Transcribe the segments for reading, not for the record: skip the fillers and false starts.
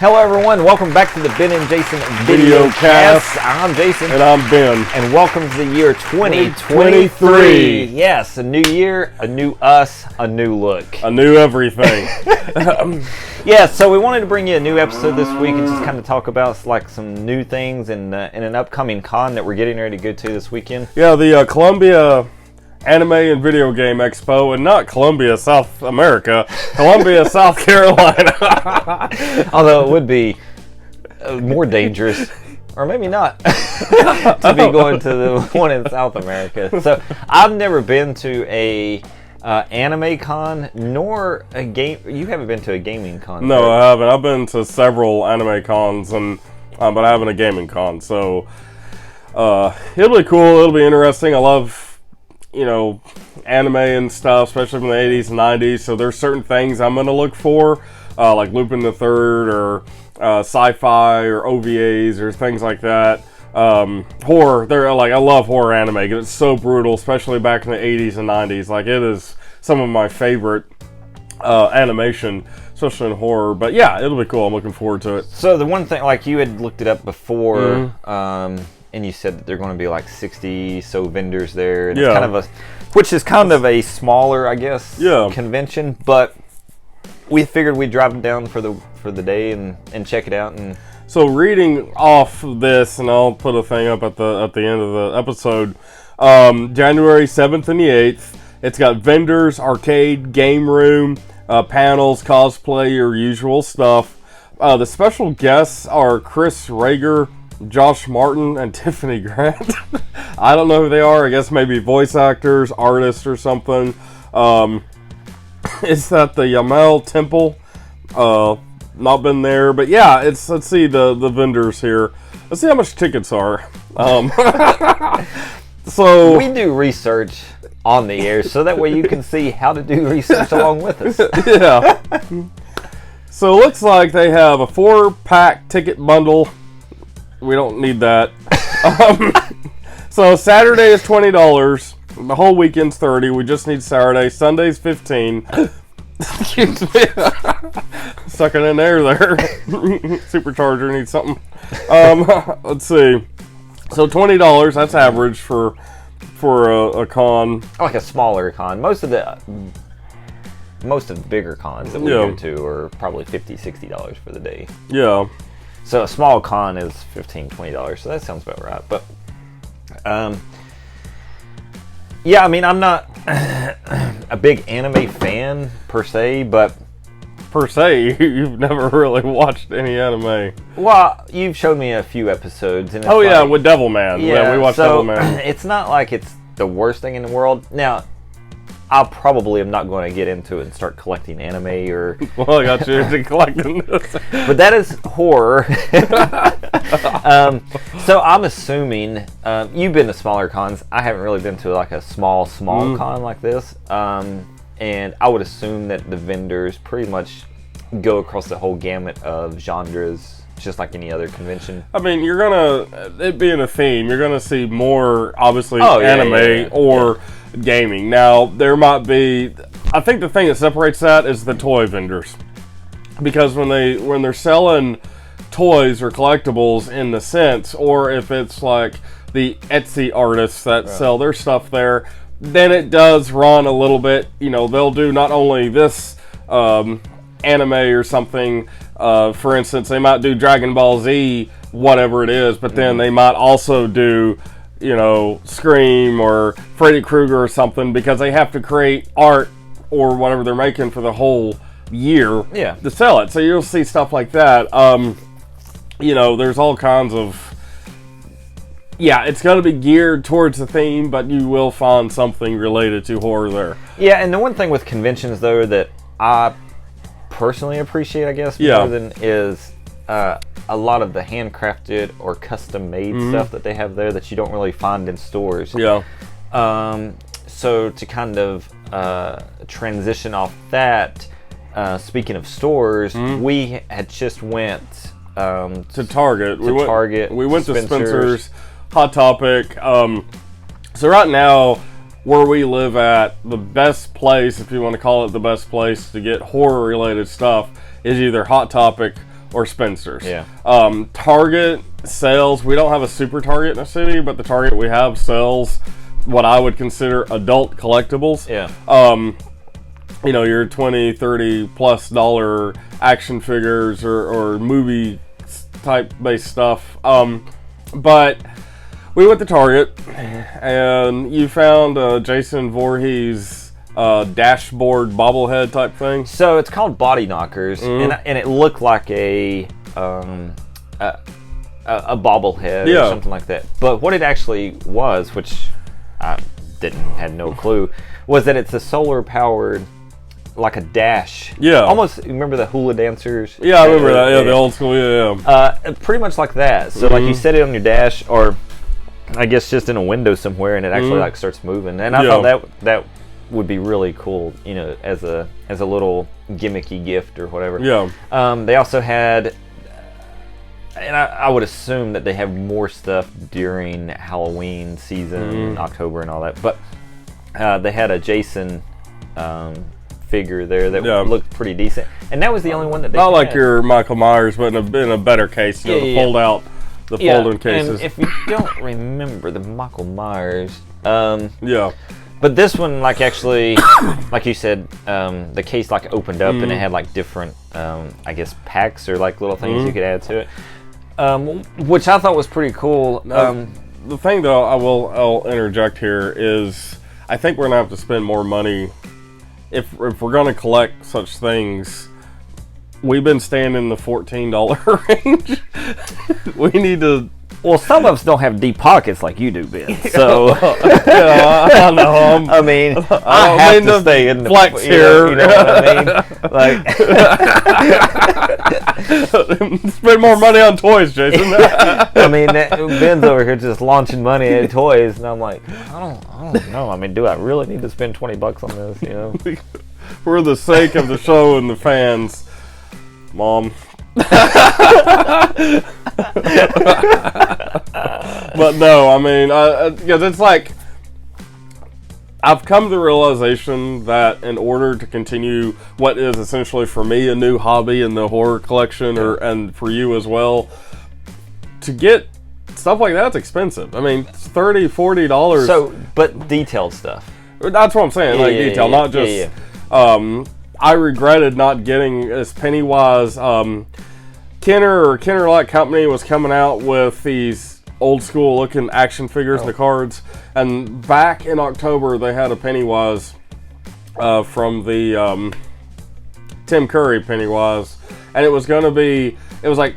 Hello everyone, welcome back to the Ben and Jason Video Cast. I'm Jason. And I'm Ben. And welcome to the year 2023. Yes, a new year, a new us, a new look. A new everything. Yeah, so we wanted to bring you a new episode this week and just kind of talk about like some new things in an upcoming con that we're getting ready to go to this weekend. Yeah, the Columbia Anime and Video Game Expo, and not Columbia, South America, Columbia, South Carolina. Although it would be more dangerous, or maybe not, to be going to the one in South America. So I've never been to a anime con, nor a game. You haven't been to a gaming con? No, I haven't. I've been to several anime cons, and but I haven't a gaming con. So it'll be cool. It'll be interesting. I love, anime and stuff, especially from the 80s and 90s. So there's certain things I'm going to look for, like Lupin the Third or sci-fi or OVAs or things like that. Horror, I love horror anime because it's so brutal, especially back in the 80s and 90s. Like, it is some of my favorite animation, especially in horror. But yeah, it'll be cool. I'm looking forward to it. So the one thing, like you had looked it up before, and you said that there are going to be like 60 so vendors there. And it's kind of which is kind of a smaller, I guess, convention. But we figured we'd drive down for the day and check it out. And so reading off this, and I'll put a thing up at the end of the episode. January 7th and the 8th. It's got vendors, arcade, game room, panels, cosplay, your usual stuff. The special guests are Chris Rager, Josh Martin, and Tiffany Grant. I don't know who they are. I guess maybe voice actors, artists, or something. It's at the Yamal Temple. Not been there, but yeah, let's see the vendors here. Let's see how much tickets are. So we do research on the air, so that way you can see how to do research along with us. Yeah. So it looks like they have a 4-pack ticket bundle. We don't need that. So Saturday is $20. The whole weekend's $30. We just need Saturday. Sunday's $15. Excuse me. Sucking in air there. Supercharger needs something. Let's see. So $20. That's average for a con. Like a smaller con. Most of the bigger cons that we go to are probably $50, $60 for the day. Yeah. So a small con is $15, $20, so that sounds about right. But, yeah, I mean, I'm not a big anime fan per se, but... Per se? You've never really watched any anime. Well, you've showed me a few episodes. And it's with Devilman. Yeah, we watched Devilman. It's not like it's the worst thing in the world. Now, I probably am not going to get into it and start collecting anime or... Well, I got you into collecting this. But that is horror. So I'm assuming... you've been to smaller cons. I haven't really been to like a small con like this. And I would assume that the vendors pretty much go across the whole gamut of genres, just like any other convention. I mean, you're going to... It being a theme, you're going to see more, obviously, anime or... gaming. Now, there might be... I think the thing that separates that is the toy vendors. Because when they're selling toys or collectibles in the sense, or if it's like the Etsy artists that sell their stuff there, then it does run a little bit. They'll do not only this anime or something. For instance, they might do Dragon Ball Z, whatever it is, but then they might also do... Scream or Freddy Krueger or something, because they have to create art or whatever they're making for the whole year to sell it. So you'll see stuff like that. There's all kinds of... Yeah, it's going to be geared towards the theme, but you will find something related to horror there. Yeah, and the one thing with conventions, though, that I personally appreciate, I guess, more than is... a lot of the handcrafted or custom-made stuff that they have there that you don't really find in stores. Yeah. So to kind of transition off that, speaking of stores, we had just went to Target. We went to Spencer's, Hot Topic. So right now, where we live at, the best place, if you want to call it the best place to get horror-related stuff, is either Hot Topic or spinsters. Yeah. Target sells. We don't have a super Target in the city, but the Target we have sells what I would consider adult collectibles. Yeah. Your $20, $30+ action figures or movie type based stuff. But we went to Target and you found Jason Voorhees dashboard bobblehead type thing. So it's called Body Knockers, and it looked like a bobblehead or something like that. But what it actually was, which I had no clue, was that it's a solar powered, like a dash. Yeah. Almost, remember the hula dancers? Yeah, I remember that. Yeah, the old school. Yeah. Pretty much like that. So like you set it on your dash, or I guess just in a window somewhere, and it actually like starts moving. And I thought that would be really cool, as a little gimmicky gift or whatever. Yeah. They also had, and I would assume that they have more stuff during Halloween season, October and all that. But they had a Jason figure there that looked pretty decent, and that was the only one that they not had. Like your Michael Myers, but in a better case. The fold out, the folding cases. And if you don't remember the Michael Myers, yeah. But this one, like actually, like you said, the case like opened up and it had like different, I guess, packs or like little things you could add to it, which I thought was pretty cool. The thing though, I'll interject here is I think we're gonna have to spend more money if we're gonna collect such things. We've been staying in the $14 range. We need to. Well, some of us don't have deep pockets like you do, Ben. So I know. I mean, I have to stay in the flex here. You know what I mean? Like, spend more money on toys, Jason. I mean, Ben's over here just launching money at toys, and I'm like, I don't know. I mean, do I really need to spend $20 on this? For the sake of the show and the fans, Mom. But no, I mean, because it's like I've come to the realization that in order to continue what is essentially for me a new hobby in the horror collection, and for you as well, to get stuff like that's expensive. I mean, it's $30, $40. So, but detailed stuff. That's what I'm saying, detail, not just. I regretted not getting this Pennywise. Kenner Light Company was coming out with these old school looking action figures, the cards, and back in October they had a Pennywise from the Tim Curry Pennywise, and it was like,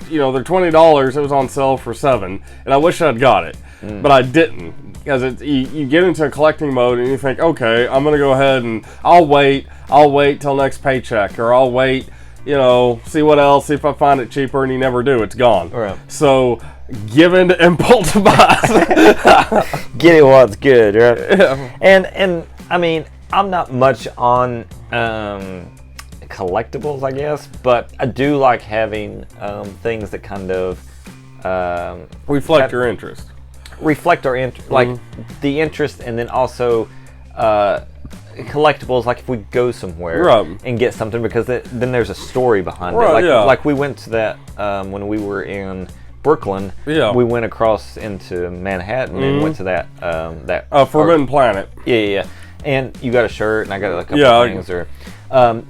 they're $20. It was on sale for $7, and I wish I'd got it, but I didn't, because you get into a collecting mode and you think, okay, I'm gonna go ahead and I'll wait till next paycheck, or I'll wait, see what else, see if I find it cheaper, and you never do. It's gone. Right. So, give in to impulse buys. Get it while it's good, right? Yeah. And I mean, I'm not much on collectibles, I guess, but I do like having things that kind of reflect your interest. Reflect our interest, like the interest, and then also collectibles, like if we go somewhere and get something, because then there's a story behind it. Like we went to that when we were in Brooklyn. Yeah. We went across into Manhattan and went to that Forbidden Planet. Yeah. And you got a shirt, and I got a couple of things.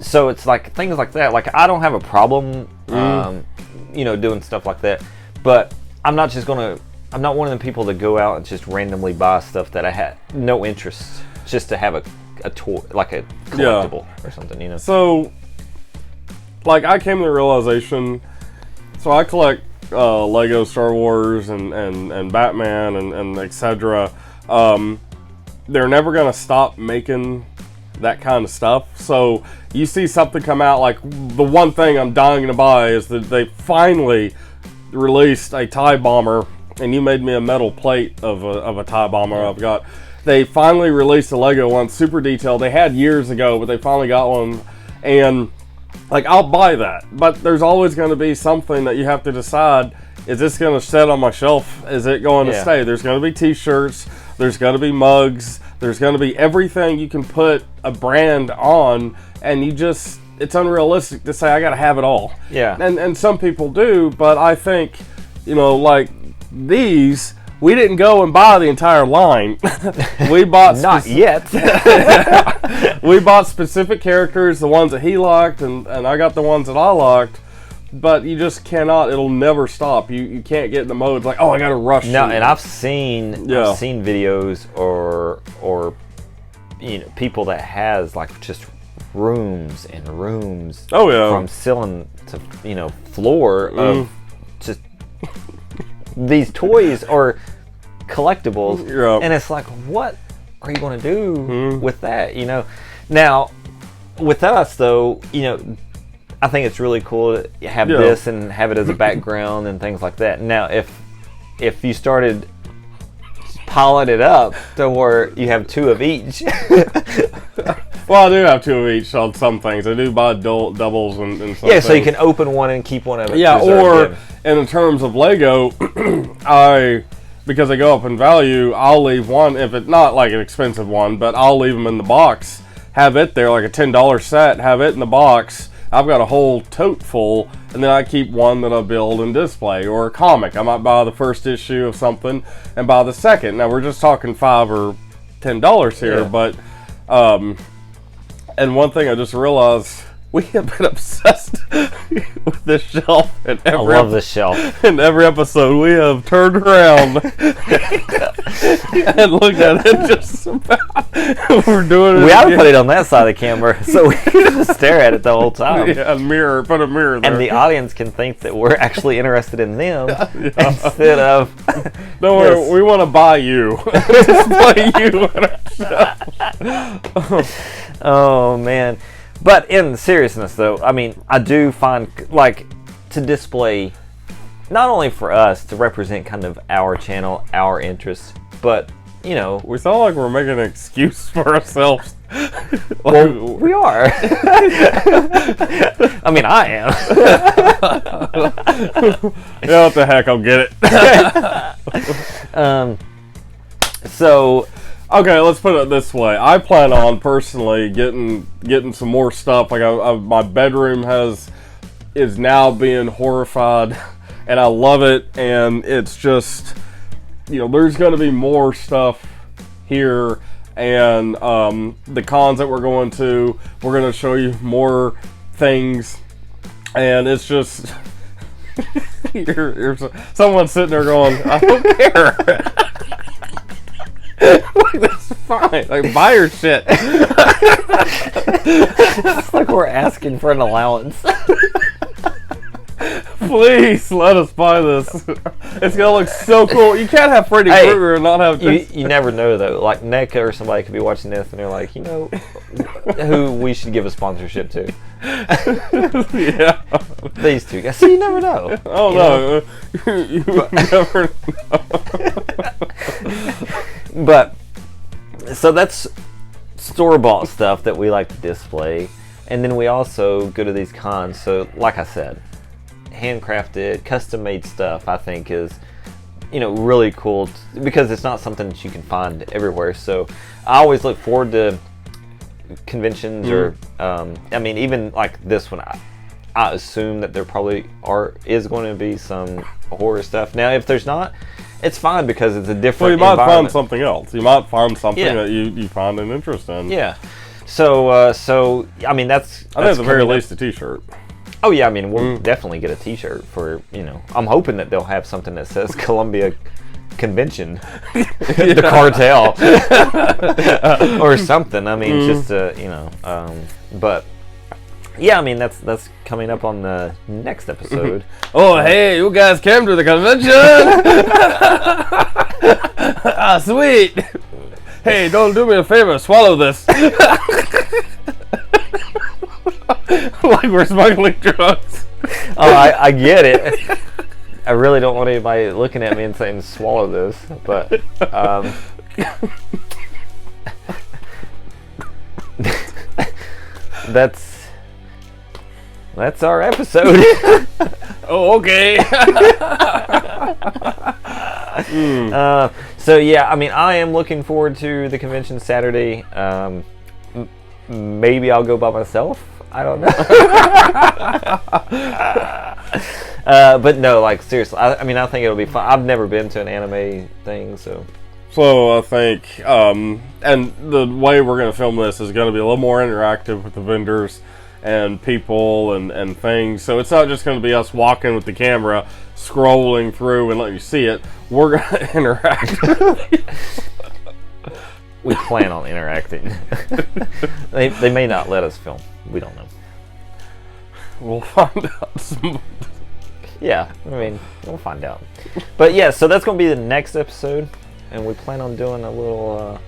So it's like things like that. Like I don't have a problem, doing stuff like that. But I'm not one of the people that go out and just randomly buy stuff that I had no interest, just to have a toy, like a collectible or something, So, like, I came to the realization, so I collect Lego Star Wars and Batman and etc. They're never going to stop making that kind of stuff. So, you see something come out, like, the one thing I'm dying to buy is that they finally released a TIE Bomber, and you made me a metal plate of a TIE Bomber I've got. They finally released a Lego one, super detailed. They had years ago, but they finally got one. And, like, I'll buy that. But there's always going to be something that you have to decide, is this going to sit on my shelf? Is it going to stay? There's going to be t-shirts. There's going to be mugs. There's going to be everything you can put a brand on. And you just, it's unrealistic to say I got to have it all. Yeah. And some people do, but I think, like these, we didn't go and buy the entire line. We bought not yet. We bought specific characters, the ones that he liked, and I got the ones that I liked. But you just cannot. It'll never stop. You can't get in the mode like, oh, I got to rush. No, and I've seen videos or people that has like just rooms and rooms. Oh yeah. From ceiling to floor of just these toys or collectibles, and it's like, what are you going to do with that? Now with us though, I think it's really cool to have this and have it as a background and things like that. Now, if you started piling it up to where you have two of each. Well, I do have two of each on some things. I do buy doubles and some so you can open one and keep one of it. Yeah, or in terms of Lego, because they go up in value, I'll leave one, if it's not like an expensive one, but I'll leave them in the box, have it there, like a $10 set, have it in the box. I've got a whole tote full, and then I keep one that I build and display, or a comic. I might buy the first issue of something and buy the second. Now we're just talking $5 or $10 here, but and one thing I just realized, we have been obsessed with this shelf. I love this shelf. In every episode, we have turned around and looked at it just about. We're doing it. We ought to put it on that side of the camera so we can just stare at it the whole time. Yeah, put a mirror there. And the audience can think that we're actually interested in them instead of. Don't worry, we want to buy you. Display you in our shelf. Oh, man. But in seriousness, though, I mean, I do find, like, to display, not only for us to represent kind of our channel, our interests, but, we sound like we're making an excuse for ourselves. Well, we are. I mean, I am. Yeah, what the heck, I'll get it. So... Okay, let's put it this way. I plan on personally getting some more stuff. Like my bedroom is now being horrified, and I love it. And it's just, there's going to be more stuff here, and the cons that we're going to show you more things, and it's just someone's sitting there going, I don't care. Like, that's fine. Like, buy your shit. It's like we're asking for an allowance. Please let us buy this. It's gonna look so cool. You can't have Freddy Krueger and not have this. You never know though. Like NECA or somebody could be watching this and they're like, who we should give a sponsorship to. Yeah. These two guys. So you never know. Oh no. You never know. But so that's store-bought stuff that we like to display, and then we also go to these cons. So like I said, handcrafted, custom-made stuff I think is really cool because it's not something that you can find everywhere. So I always look forward to conventions or I mean even like this one. I assume that there probably is going to be some horror stuff. Now if there's not, it's fine because it's a different environment. Well, you might find something else. You might find something that you find an interest in. Yeah. So I mean that's I think at the very least a t-shirt. Oh yeah, I mean we'll definitely get a t-shirt for, I'm hoping that they'll have something that says Columbia Convention, the cartel, or something. I mean just but yeah, I mean that's coming up on the next episode. Oh hey, you guys came to the convention. Ah, sweet. Hey, don't do me a favor, swallow this. Like we're smuggling drugs. Oh, I get it. I really don't want anybody looking at me and saying swallow this, but that's our episode. Oh, okay. So yeah, I mean, I am looking forward to the convention Saturday. Maybe I'll go by myself. I don't know. But no, like seriously, I mean, I think it'll be fun. I've never been to an anime thing, so. So I think, and the way we're going to film this is going to be a little more interactive with the vendors and people and things. So it's not just going to be us walking with the camera, scrolling through and letting you see it. We're going to interact. We plan on interacting. They may not let us film. We don't know. We'll find out. Yeah, I mean, we'll find out. But yeah, so that's going to be the next episode. And we plan on doing a little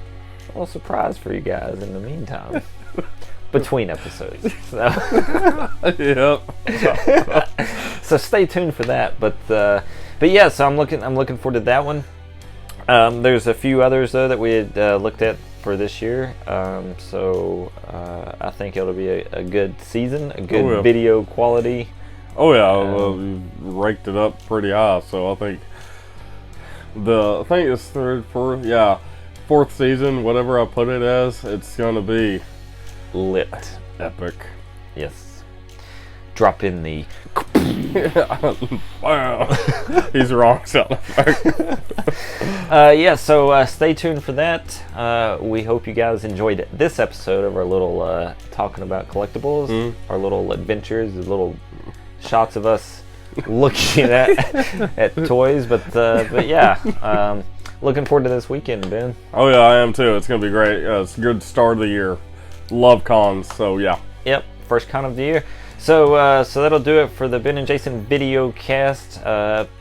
surprise for you guys in the meantime. Between episodes. So. Yep. So stay tuned for that. But yeah, so I'm looking forward to that one. There's a few others though that we had looked at for this year. So I think it'll be a good season, a good video quality. Oh yeah, we raked it up pretty high. So I think I think it's fourth season, whatever I put it as, it's gonna be lit, epic. Yes. Drop in the. Wow. He's wrong sound effect. Yeah, so stay tuned for that. We hope you guys enjoyed this episode of our little talking about collectibles, our little adventures, the little shots of us looking at toys. But yeah, looking forward to this weekend, Ben. Oh yeah, I am too. It's gonna be great. It's a good start of the year. Love cons, so yeah. Yep, first con of the year. So that'll do it for the Ben and Jason video cast.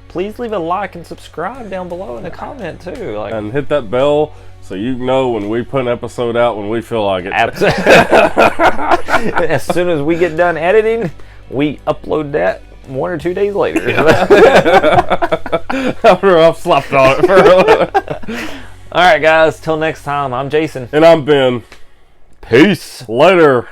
Please leave a like and subscribe down below in the comment too. And hit that bell so you know when we put an episode out when we feel like it. Absolutely. As soon as we get done editing, we upload that 1 or 2 days later. After I've slept on it for a little. All right, guys. Till next time, I'm Jason. And I'm Ben. Peace. Later.